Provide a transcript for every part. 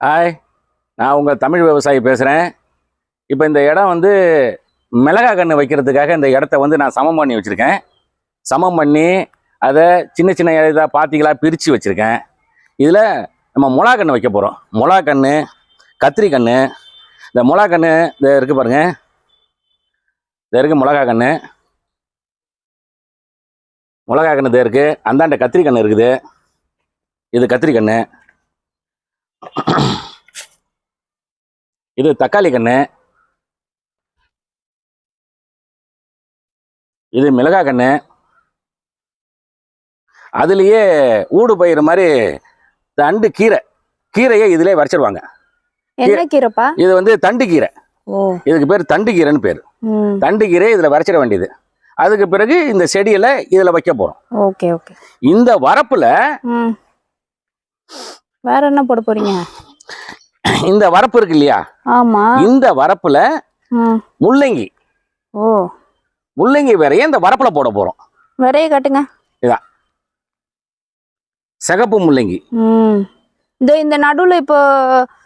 Hi, நான் உங்கள் தமிழ் விவசாயி பேசுகிறேன். இப்போ இந்த இடம் வந்து மிளகா கன்று வைக்கிறதுக்காக இந்த இடத்த வந்து நான் சமம் பண்ணி வச்சுருக்கேன். சமம் பண்ணி அதை சின்ன சின்ன இதாக பாத்திகளாக பிரித்து வச்சுருக்கேன். இதில் நம்ம மிளகா கன்று வைக்க போகிறோம். மிளகா கன்று, கத்திரி கன்று. இந்த மிளகா கன்று இந்த இருக்குது பாருங்கள், இது இருக்குது மிளகா கன்று. மிளகா கன்று இது இருக்குது. அந்தாண்ட கத்திரி கன்று இருக்குது. இது கத்திரி கன்று. இது தக்காளி கன்று. இது மிளகாய் கன்று. அதுலேயே ஊடு பயிர் மாதிரி தண்டு கீரையை இதிலே வரைச்சிடுவாங்க. என்ன கீரைப்பா? இது வந்து தண்டு கீரை. இதுக்கு பேர் தண்டு கீரைன்னு பேர். தண்டு கீரை இதில் வரைச்சிட வேண்டியது. அதுக்கு பிறகு இந்த செடியில இதில் வைக்க போறோம். Okay okay. இந்த வரப்புல வேற என்ன போட போறீங்க? இந்த வரப்பு இருக்கு இல்லையா? ஆமா. இந்த வரப்புல முள்ளங்கி. முள்ளங்கி விரைய இந்த வரப்புல போட போறோம். விரைய காட்டுங்க. இதான் சிகப்பு முள்ளங்கி. இந்த நடுவுல இப்போ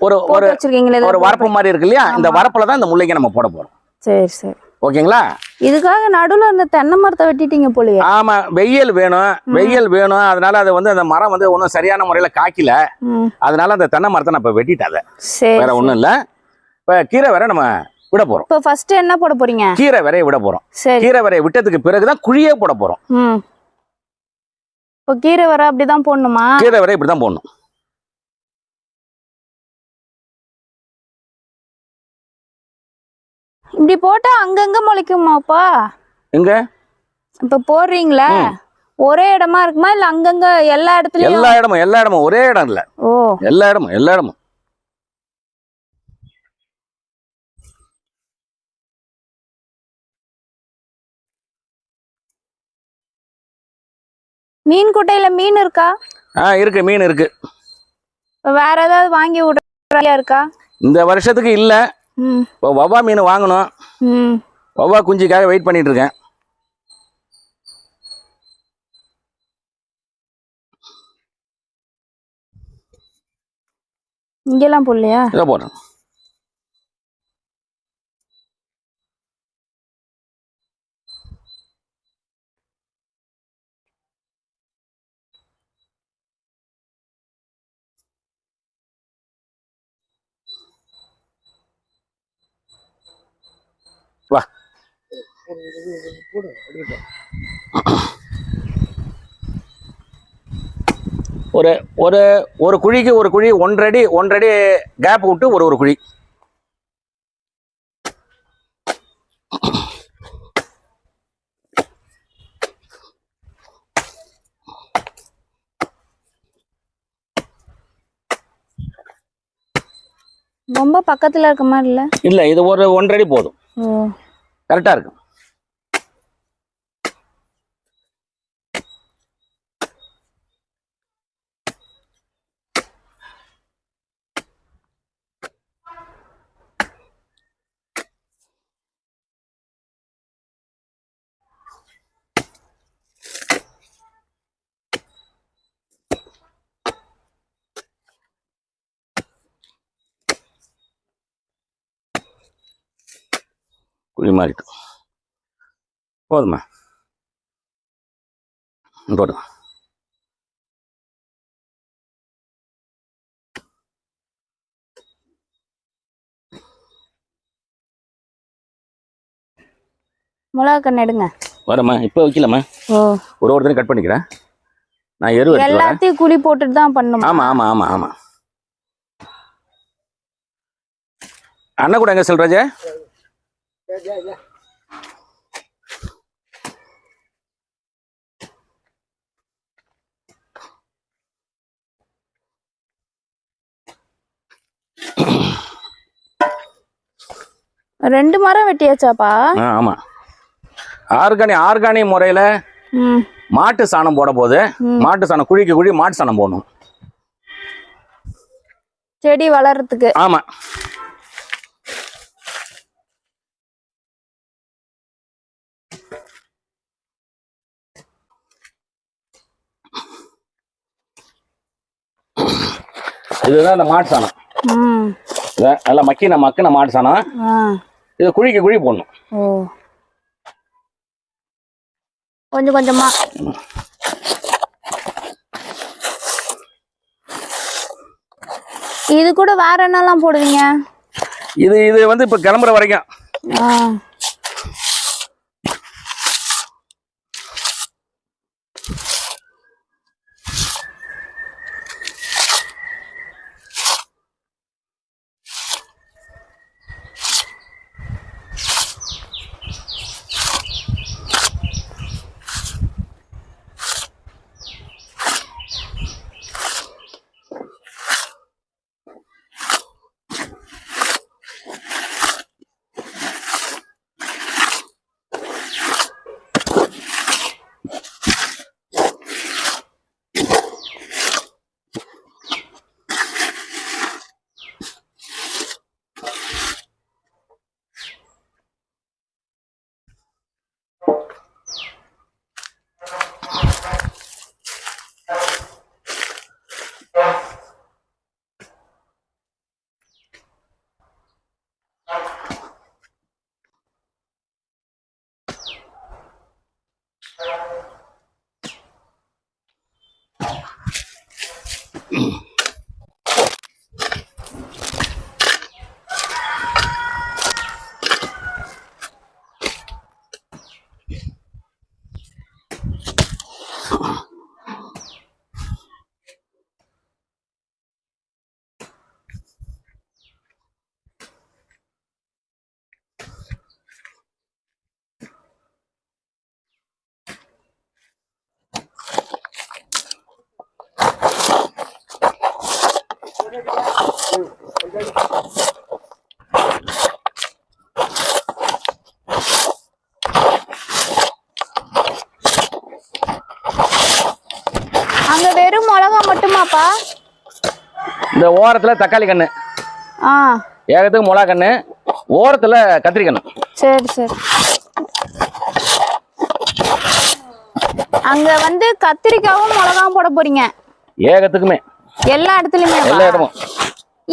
ஒரு வரப்பு மாதிரி இருக்கு இல்லையா? இந்த வரப்புல தான் இந்த முள்ளங்கி நம்ம போட போறோம். சரி சரி, ஓகேங்களா? இதுக்காக நடுவுல அந்த தென்னை மரத்தை வெட்டிட்டீங்க போலயே. ஆமா, வெயில் வேணும். அதனால அது வந்து அந்த மரம் வந்து ஒன்றும் சரியான முறையில காய்க்கல. அதனால அந்த தென்னை மரத்தை நான் இப்ப வெட்டிட்டாத. வேற ஒண்ணும் இல்ல. இப்ப கீரை வரை நம்ம விட போறோம். இப்போ ஃபர்ஸ்ட் என்ன போட போறீங்க? கீரை வரைய விட போறோம். கீரை வரைய விட்டதுக்கு பிறகுதான் குழியே போட போறோம். இப்போ கீரை வரை அப்படிதான் போடணுமா? கீரை வரை இப்படிதான் போடணும். இப்படி போட்டா அங்கங்க முளைக்குமாப்பா? எங்க இப்ப போடுறீங்களா? ஒரே இடமா இருக்குமா இல்ல அங்கங்க எல்லா இடத்துலயும்? எல்லா இடமும் ஒரே இடம் இல்ல. எல்லா இடமும் மீன் குட்டையில மீன் இருக்கா? இருக்கு, மீன் இருக்கு. வேற ஏதாவது வாங்கி விடுறா இருக்கா? இந்த வருஷத்துக்கு இல்ல. இப்போ வவ்வா மீன் வாங்கணும். வவ்வா குஞ்சுக்காக வெயிட் பண்ணிட்டு இருக்கேன். இங்கெல்லாம் போடலையா? இதை போடுறேன். வா, ஒரு குழிக்கு ஒரு குழி, ஒன்றரை அடி கேப் விட்டு ஒரு குழி. ரொம்ப பக்கத்துல இருக்க மாதிரி இல்ல. இது ஒரு ஒன்றரை அடி போதும். கரெக்டா இருக்கு. குழி மாறிட்டோம். போதுமா? போதும். மிளகா கண்ணு எடுங்க. வரமா? இப்போ வைக்கலாமா? ஒருத்தரையும் கட் பண்ணிக்கிறேன். நான் எல்லாத்தையும் குழி போட்டுட்டு தான் பண்ணணும். ஆமா ஆமா ஆமா ஆமா. அண்ணா கூட எங்க செல்வராஜ்? ரெண்டு மரம் வெட்டியாச்சாப்பா? ஆமா. ஆர்கானிக் முறையில மாட்டு சாணம் போட போது, மாட்டு சாணம் குழிக்கு குழி மாட்டு சாணம் போடணும் செடி வளர்றதுக்கு. ஆமா. இதுதான் இந்த மாட்டு சாணம். ம். நல்லா மக்கின மாட்டு சாணம். இது குழிக்கு குழி போடணும். ஓ, கொஞ்சம் கொஞ்சமா. இது கூட வேற என்னெல்லாம் போடுவீங்க? இது வந்து இப்ப கிளம்புற வரைக்கும். அங்க வெறும் மிளகா மட்டுமாப்பா? இந்த ஓரத்துல தக்காளி கண்ணு, ஏகத்துக்கு மிளகா கண்ணு, ஓரத்துல கத்திரி கண்ணு. சரி சரி. அங்க வந்து கத்திரிக்காவும் மிளகாவும் போட போறீங்க? ஏகத்துக்குமே எல்லா இடத்துலயுமே? எல்லா இடமும்.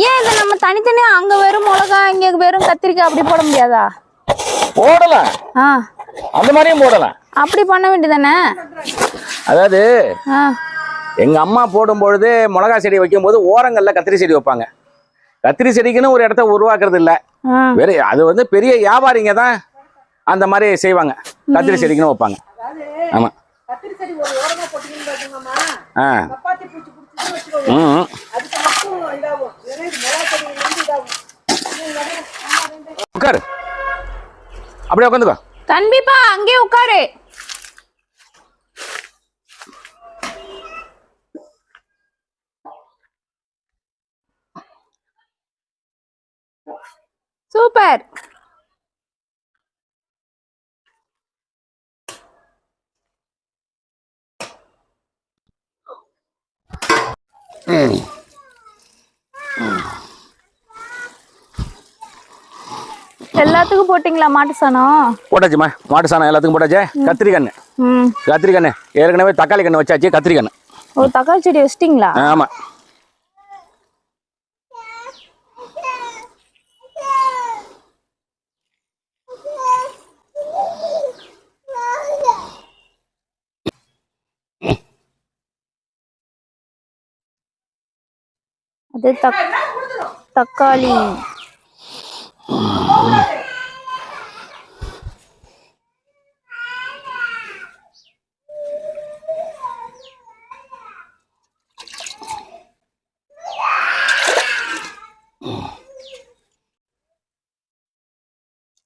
ஏன் இதை நம்ம தனித்தனியா அங்க வெறும் மிளகா இங்க வெறும் கத்திரிக்காய் அப்படி போட முடியாதா? போடலாம், அந்த மாதிரியும் போடலாம். அப்படி பண்ண வேண்டியதானே? அதாவது எங்க அம்மா போடும் பொழுது மிளகா செடி வைக்கும் போது ஓரங்கள்ல கத்திரி செடி வைப்பாங்க. கத்திரி செடிக்குன்னு ஒரு இடத்த உருவாக்குறது இல்ல. வேற அது வந்து பெரிய வியாபாரிங்க தான் அந்த மாதிரி செய்வாங்க. கத்திரி செடிக்குன்னு வைப்பாங்க. ஆமா. கத்திரி செடி ஒரு ஓரமா போட்டீங்கன்னு பாத்தீங்கம்மா. கப்பாத்தி பூச்சி புடிச்சிட்டு வெச்சுக்கோங்க. அதுக்கு மட்டும் இதாகும். ஏன்னா இது மிளகா செடி வந்து இதாகும். உட்காரு. அப்படியே உட்காந்துக்கோ. கண்டிப்பா அங்கே உட்காரு. சூப்பர். எல்லாத்துக்கும் போட்டீங்களா மாட்டு சாணம்? போட்டாச்சுமா, மாட்டு சாணம் எல்லாத்துக்கும் போட்டாச்சு. கத்திரி கண்ணு, கத்திரி கண்ணு ஏற்கனவே தக்காளி கண்ணு வச்சாச்சு. கத்திரி கண்ணு. ஓ, தக்காளி செடி வச்சிட்டீங்களா? ஆமா. அது தக்காளி.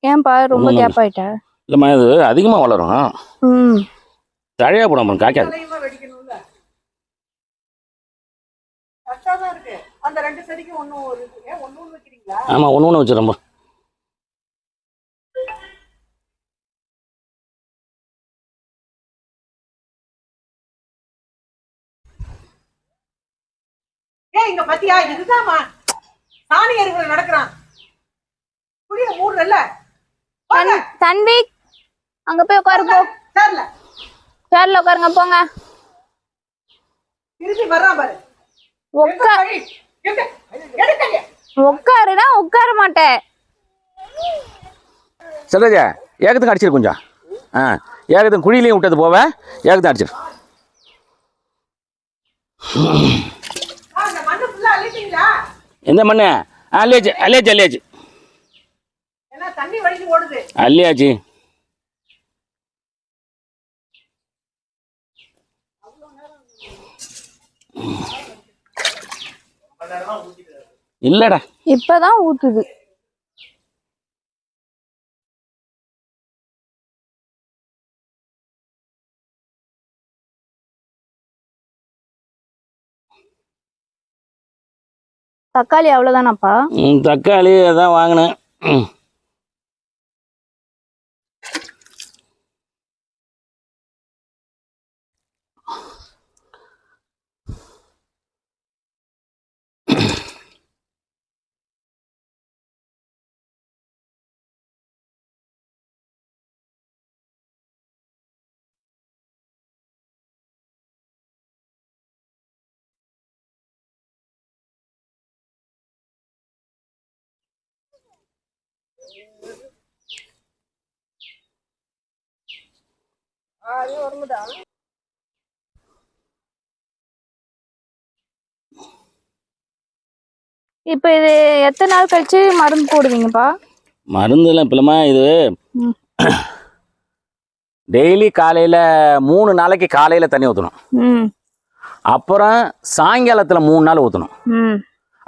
ஏன்பா ரொம்ப கேப் ஆயிட்ட? இல்லம்மா, இது அதிகமா வளரும். தழையா போடாம காய்க்காது. ஆமா, ஒண்ணு வச்சிரும்பா. இங்க பாத்தியா, இதுதான்மா சாணி எருவுல நடக்கிறான். புரிய மூடுறல்ல. தன்வி, அங்க போய் உட்காரு போ. சேர்ல உட்காருங்க போங்க. திருப்பி வர்றான் பாரு. உட்காருனா உட்கார மாட்டேன். செல்வராஜா ஏகத்துக்கு அடிச்சிரு கொஞ்சம். ஏகத்துக்கு குழியிலையும் விட்டது போவ, ஏகத்துக்கு அடிச்சிரு. இந்த மண்ணு ஃபுல்லா அள்ளிட்டீங்களா? எந்த மண்ணு? அள்ளியாச்சு அள்ளியாச்சு அள்ளியாச்சு ஏன்னா தண்ணி வழிஞ்சு ஓடுது. அள்ளியாச்சு. இல்லடா இப்பதான் ஊத்துது. தக்காளி அவ்வளவுதானாப்பா? தக்காளி அதான் வாங்கினேன். இப்ப இது எத்தனை நாள் கழிச்சு மருந்து போடுவீங்கப்பா? மருந்துலாம் இப்பலமா இது டெய்லி காலையில் 3 நாளைக்கு காலையில் தண்ணி ஊற்றணும். ம் அப்புறம் சாயங்காலத்தில் 3 நாள் ஊற்றணும். ம்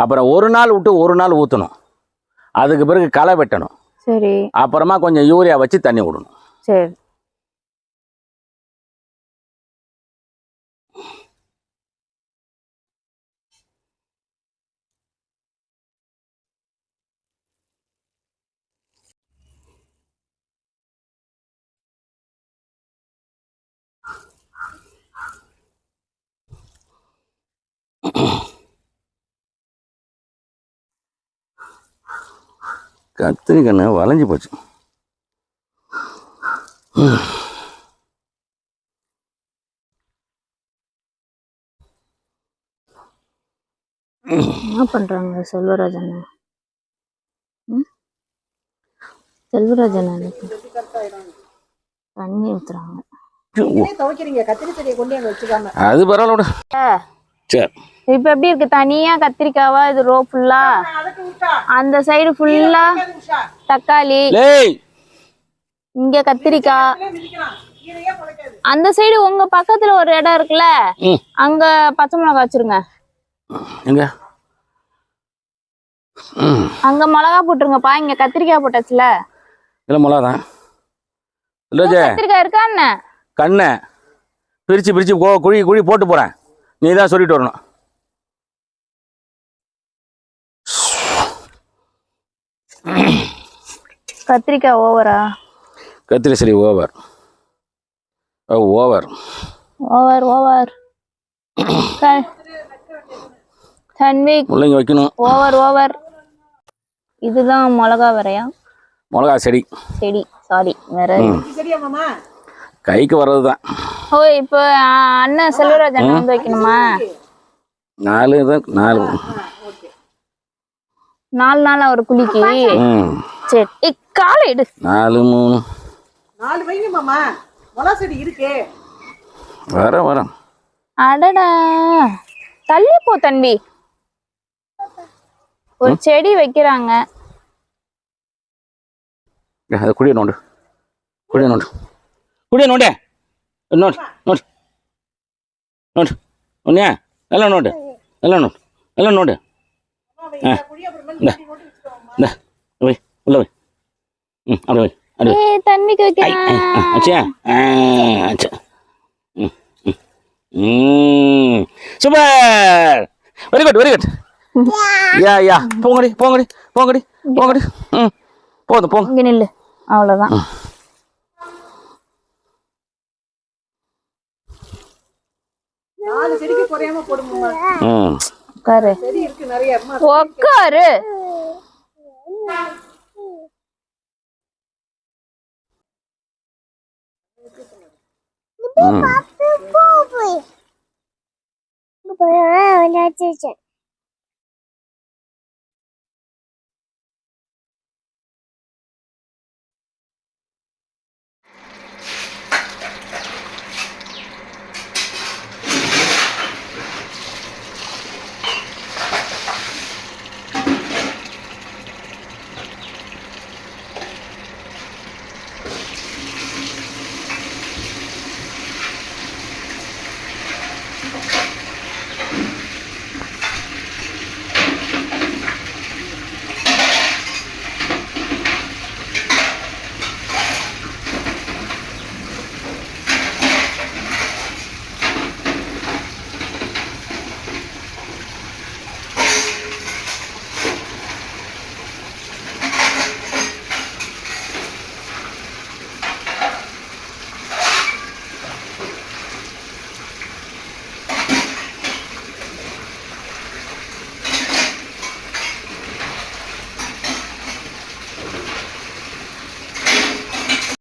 அப்புறம் 1 நாள் விட்டு 1 நாள் ஊற்றணும். அதுக்கு பிறகு களை வெட்டணும். சரி அப்புறமா கொஞ்சம் யூரியா வச்சு தண்ணி விடணும். சரி. கத்திரிக்கண்ணு வளைஞ்சு போச்சு. என்ன பண்றாங்க செல்வராஜன்? செல்வராஜன் தண்ணி ஊத்துறாங்க. நீங்களே துவைக்கிறீங்க, கத்திரி செடியை கொண்டு அங்க வச்சுக்காம. அது பரவாயில்ல. சரி இப்ப எப்படி இருக்கு? தனியா கத்திரிக்காவா? இது ரோ ஃபுல்லா, அதுக்கு விட்டா அந்த சைடு ஃபுல்லா உஷா தக்காளி, லேய் இங்க கத்திரிக்காய், மிதிக்கலாம், கீரையே குலைக்காது. அந்த சைடு உங்க பக்கத்துல ஒரு இடம் இருக்குல்ல, அங்க பச்சை மிளகாய் வச்சிருங்க. எங்க? அங்க மிளகா போட்டுருங்கப்பா. இங்க கத்திரிக்காய் போட்டாச்சுல. இல்லை மிளகாதான். இல்லை கத்திரிக்காய் இருக்கா என்ன? கண்ணை பிரித்து பிரித்து குழி குழி போட்டு போகிறேன். நீ தான் சொல்லிட்டு வரணும். கத்திரிக்காய் ஓவரா? கத்திரி சரி over over over over Tanvik முள்ளங்கி வைக்கணும். Over over. இதுதான் மிளகா வரையா? மிளகா செடி செடி, சாரி வேற. சரியா மாமா? கைக்கு வர்றது தான். ஓ இப்போ அண்ணன் செல்வராஜன் வந்து வைக்கணுமா? 4 தான். 4 நாள் அவர் குளிக்கு. சரி காலை எடு. 4 3 4 வைங்க மாமா, மிளகா செடி இருக்கே. வரேன். அடடா தள்ளி போ தன்வி. ஒரு செடி வைக்கிறாங்க. அது குடிய நோண்டு ஒன்னியா எல்லாம் நோண்டு. வை உள்ள வை. அப்படி வை அப்படி வை. தண்ணிக்கு வைக்கிறேன். ஆச்சியா சூப்பர், வெரி குட். யா போங்கடி. போதும் போங்க. இங்க நில்லு, அவ்வளவுதான். நாலு செடிக்கு குறையாம போடுமா? உட்காரு. செடி இருக்கு நிறைய. உட்காரு.